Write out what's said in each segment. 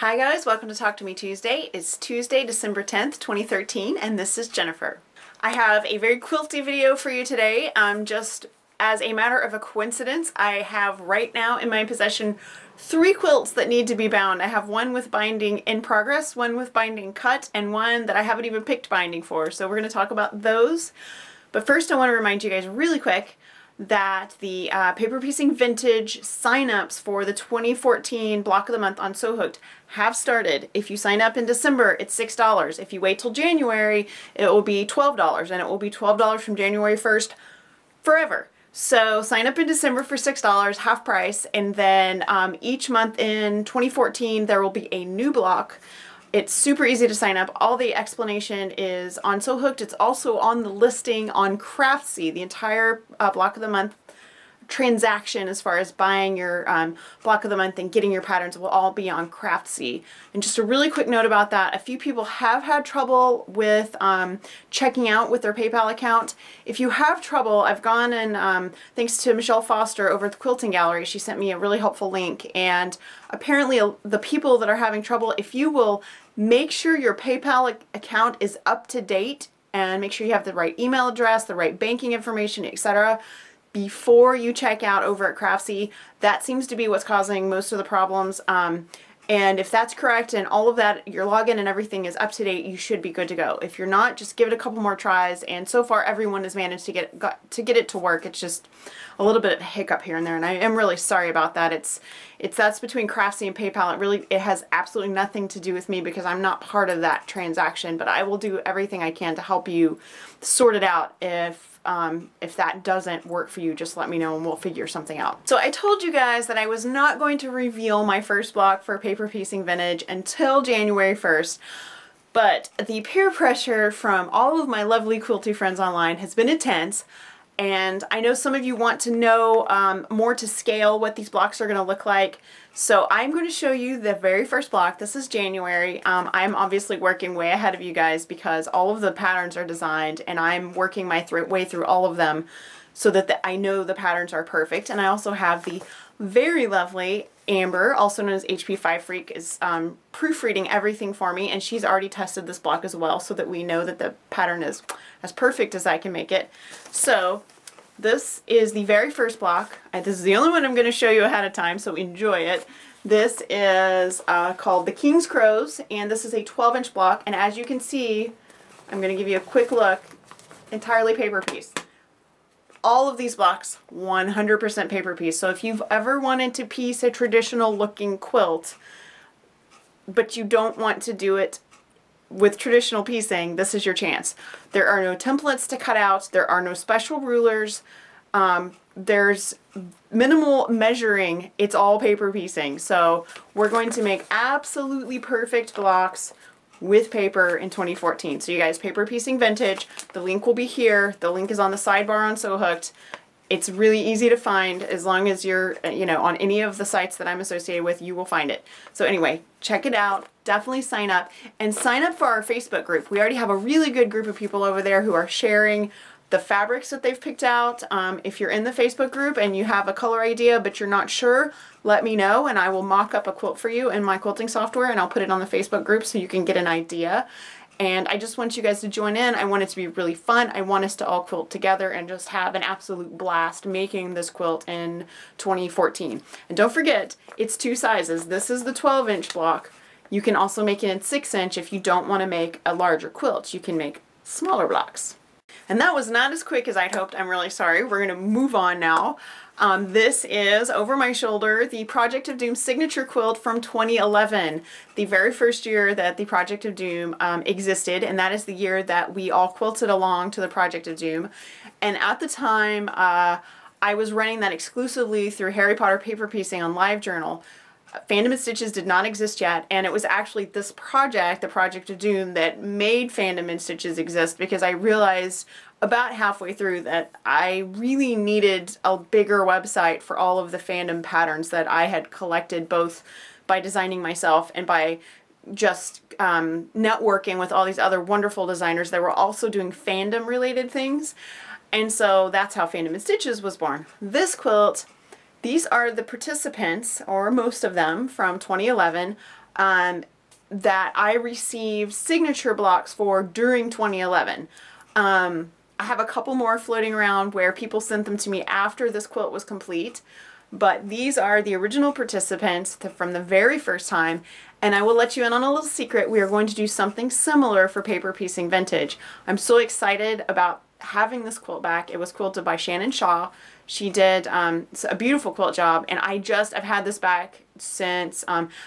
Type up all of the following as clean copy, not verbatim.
Hi guys, welcome to Talk to Me Tuesday. It's Tuesday, December 10th, 2013, and this is Jennifer. I have a very quilty video for you today. Just as a matter of a coincidence, I have right now in my possession 3 quilts that need to be bound. I have one with binding in progress, one with binding cut, and one that I haven't even picked binding for. So we're going to talk about those. But first I want to remind you guys really quick that the Paper Piecing Vintage sign-ups for the 2014 Block of the Month on Sew Hooked have started. If you sign up in December, it's $6. If you wait till January, it will be $12, and it will be $12 from January 1st forever. So sign up in December for $6, half price, and then each month in 2014 there will be a new block. It's super easy to sign up. All the explanation is on Sew Hooked. It's also on the listing on Craftsy. The entire Block of the Month transaction as far as buying your Block of the Month and getting your patterns will all be on Craftsy. And just a really quick note about that, a few people have had trouble with checking out with their PayPal account. If you have trouble, I've gone and thanks to Michelle Foster over at the Quilting Gallery, she sent me a really helpful link, and apparently the people that are having trouble, if you will make sure your PayPal account is up to date and make sure you have the right email address, the right banking information, etc. before you check out over at Craftsy. That seems to be what's causing most of the problems. And if that's correct and all of that, your login and everything is up to date, you should be good to go. If you're not, just give it a couple more tries. And so far, everyone has managed to get it to work. It's just a little bit of a hiccup here and there, and I am really sorry about that. That's between Craftsy and PayPal. It has absolutely nothing to do with me because I'm not part of that transaction. But I will do everything I can to help you sort it out. If that doesn't work for you, just let me know and we'll figure something out. So I told you guys that I was not going to reveal my first block for Paper Piecing Vintage until January 1st, but the peer pressure from all of my lovely quilty friends online has been intense, and I know some of you want to know more to scale what these blocks are going to look like. So I'm going to show you the very first block. This is January. I'm obviously working way ahead of you guys because all of the patterns are designed and I'm working my way through all of them so that I know the patterns are perfect. And I also have the very lovely Amber, also known as HP5 Freak, is proofreading everything for me, and she's already tested this block as well so that we know that the pattern is as perfect as I can make it. So this is the very first block. This is the only one I'm going to show you ahead of time, so enjoy it. This is called the King's Crows, and this is a 12-inch block, and as you can see, I'm going to give you a quick look, entirely paper piece. All of these blocks, 100% paper piece. So if you've ever wanted to piece a traditional looking quilt, but you don't want to do it with traditional piecing, this is your chance. There are no templates to cut out. There are no special rulers. There's minimal measuring. It's all paper piecing. So we're going to make absolutely perfect blocks with paper in 2014. So you guys, Paper Piecing Vintage, the link will be here. The link is on the sidebar on Sew Hooked. It's really easy to find as long as you're, on any of the sites that I'm associated with, you will find it. So anyway, check it out. Definitely sign up and sign up for our Facebook group. We already have a really good group of people over there who are sharing the fabrics that they've picked out. If you're in the Facebook group and you have a color idea but you're not sure, let me know and I will mock up a quilt for you in my quilting software and I'll put it on the Facebook group so you can get an idea. And I just want you guys to join in. I want it to be really fun. I want us to all quilt together and just have an absolute blast making this quilt in 2014. And don't forget, it's 2 sizes. This is the 12-inch block. You can also make it in 6-inch if you don't want to make a larger quilt. You can make smaller blocks. And that was not as quick as I'd hoped. I'm really sorry. We're going to move on now. This is, over my shoulder, the Project of Doom signature quilt from 2011, the very first year that the Project of Doom existed, and that is the year that we all quilted along to the Project of Doom. And at the time, I was running that exclusively through Harry Potter Paper Piecing on LiveJournal. Fandom and Stitches did not exist yet, and it was actually this project, the Project of Doom, that made Fandom and Stitches exist because I realized about halfway through that I really needed a bigger website for all of the fandom patterns that I had collected, both by designing myself and by just networking with all these other wonderful designers that were also doing fandom related things. And so that's how Fandom and Stitches was born. This quilt, these are the participants, or most of them, from 2011. that I received signature blocks for during 2011. I have a couple more floating around where people sent them to me after this quilt was complete, but these are the original participants from the very first time, and I will let you in on a little secret. We are going to do something similar for Paper Piecing Vintage. I'm so excited about having this quilt back. It was quilted by Shannon Shaw. She did a beautiful quilt job, and I've had this back since,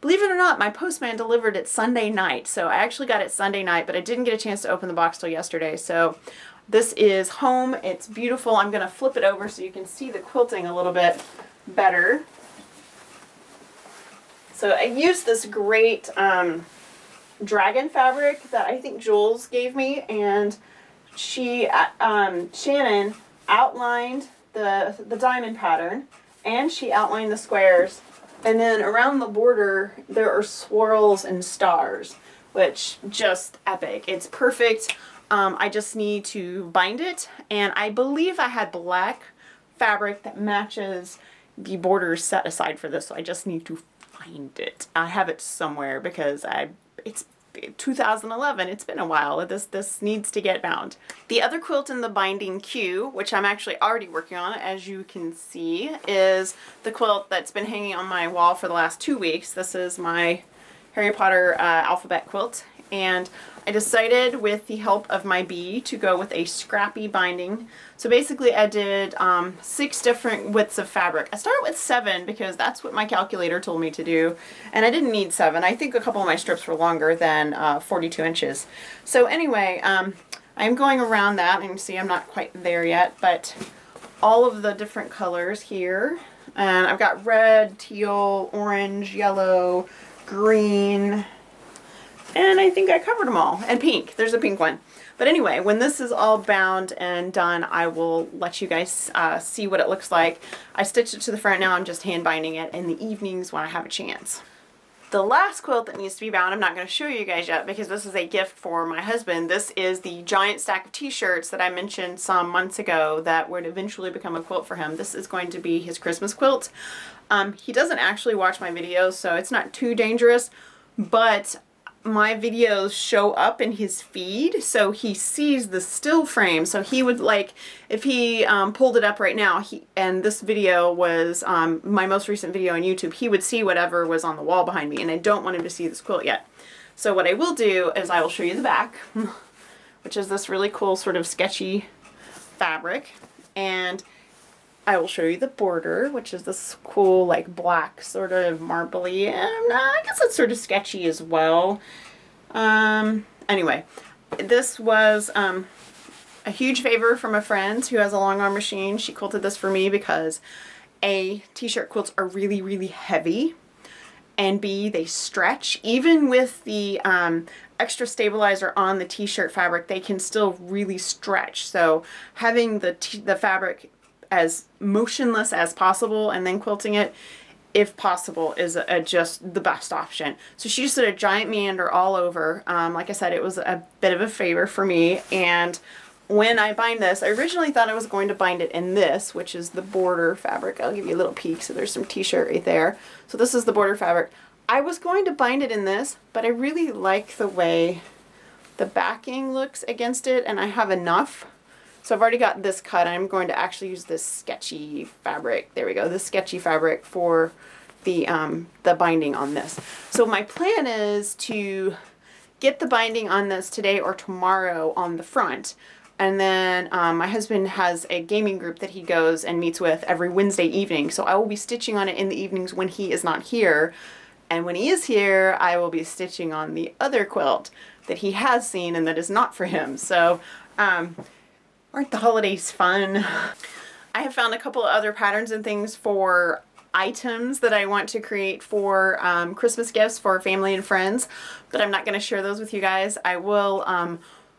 believe it or not, my postman delivered it Sunday night. So I actually got it Sunday night, but I didn't get a chance to open the box till yesterday. So this is home. It's beautiful. I'm going to flip it over so you can see the quilting a little bit better. So I used this great dragon fabric that I think Jules gave me, and Shannon outlined the diamond pattern, and she outlined the squares, and then around the border there are swirls and stars, which just epic. It's perfect. I just need to bind it, and I believe I had black fabric that matches the borders set aside for this, so I just need to find it. I have it somewhere because it's 2011. It's been a while. This needs to get bound. The other quilt in the binding queue, which I'm actually already working on, as you can see, is the quilt that's been hanging on my wall for the last 2 weeks. This is my Harry Potter alphabet quilt, and I decided with the help of my bee to go with a scrappy binding. So basically I did 6 different widths of fabric. I started with 7 because that's what my calculator told me to do, and I didn't need 7. I think a couple of my strips were longer than 42 inches. So anyway, I'm going around that, and you can see I'm not quite there yet, but all of the different colors here, and I've got red, teal, orange, yellow, green, and I think I covered them all. And pink. There's a pink one. But anyway, when this is all bound and done, I will let you guys see what it looks like. I stitched it to the front now. I'm just hand binding it in the evenings when I have a chance. The last quilt that needs to be bound, I'm not going to show you guys yet because this is a gift for my husband. This is the giant stack of t-shirts that I mentioned some months ago that would eventually become a quilt for him. This is going to be his Christmas quilt. He doesn't actually watch my videos, so it's not too dangerous, but my videos show up in his feed, so he sees the still frame. So he would, like, if he pulled it up right now, and this video was my most recent video on YouTube, he would see whatever was on the wall behind me, and I don't want him to see this quilt yet. So what I will do is I will show you the back, which is this really cool sort of sketchy fabric, and I will show you the border, which is this cool, like, black sort of marbly, and I guess it's sort of sketchy as well. Anyway, this was a huge favor from a friend who has a long arm machine. She quilted this for me because A, t-shirt quilts are really, really heavy, and B, they stretch. Even with the extra stabilizer on the t-shirt fabric, they can still really stretch. So having the fabric as motionless as possible and then quilting it, if possible, is just the best option. So she just did a giant meander all over. Like I said, it was a bit of a favor for me, and when I bind this, I originally thought I was going to bind it in this, which is the border fabric. I'll give you a little peek. So there's some t-shirt right there. So this is the border fabric. I was going to bind it in this, but I really like the way the backing looks against it, and I have enough. So I've already got this cut. I'm going to actually use this sketchy fabric. There we go. This sketchy fabric for the binding on this. So my plan is to get the binding on this today or tomorrow on the front. And then my husband has a gaming group that he goes and meets with every Wednesday evening. So I will be stitching on it in the evenings when he is not here. And when he is here, I will be stitching on the other quilt that he has seen and that is not for him. So aren't the holidays fun? I have found a couple of other patterns and things for items that I want to create for Christmas gifts for family and friends, but I'm not going to share those with you guys. I will, I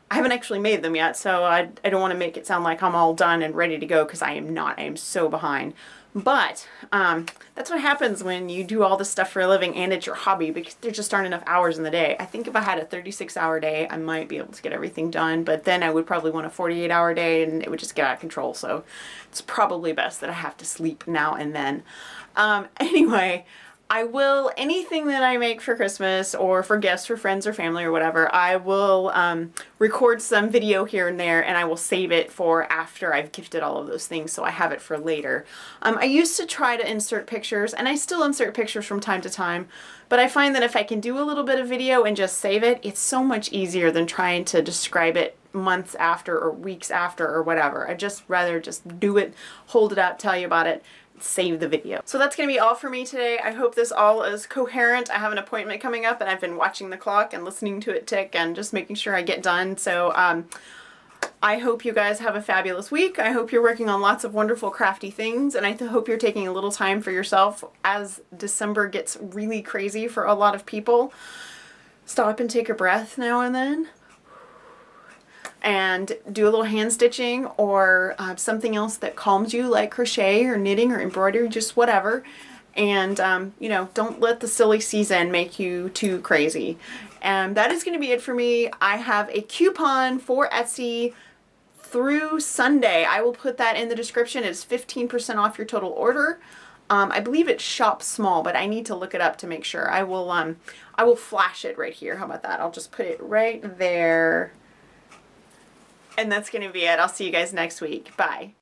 haven't actually made them yet, so I don't want to make it sound like I'm all done and ready to go, because I am not. I am so behind. But that's what happens when you do all this stuff for a living and it's your hobby, because there just aren't enough hours in the day. I think if I had a 36-hour day, I might be able to get everything done, but then I would probably want a 48-hour day and it would just get out of control. So it's probably best that I have to sleep now and then. Anyway, I will, anything that I make for Christmas or for gifts for friends or family or whatever, I will record some video here and there, and I will save it for after I've gifted all of those things, so I have it for later. I used to try to insert pictures, and I still insert pictures from time to time, but I find that if I can do a little bit of video and just save it, it's so much easier than trying to describe it months after or weeks after or whatever. I'd just rather just do it, hold it up, tell you about it, save the video. So that's going to be all for me today. I hope this all is coherent. I have an appointment coming up and I've been watching the clock and listening to it tick and just making sure I get done. So I hope you guys have a fabulous week. I hope you're working on lots of wonderful crafty things, and I hope you're taking a little time for yourself as December gets really crazy for a lot of people. Stop and take a breath now and then, and do a little hand stitching or something else that calms you, like crochet or knitting or embroidery, just whatever. And you know, don't let the silly season make you too crazy. And that is going to be it for me. I have a coupon for Etsy through Sunday. I will put that in the description. It's 15% off your total order. I believe it's shop small, but I need to look it up to make sure. I will flash it right here. How about that? I'll just put it right there. And that's going to be it. I'll see you guys next week. Bye.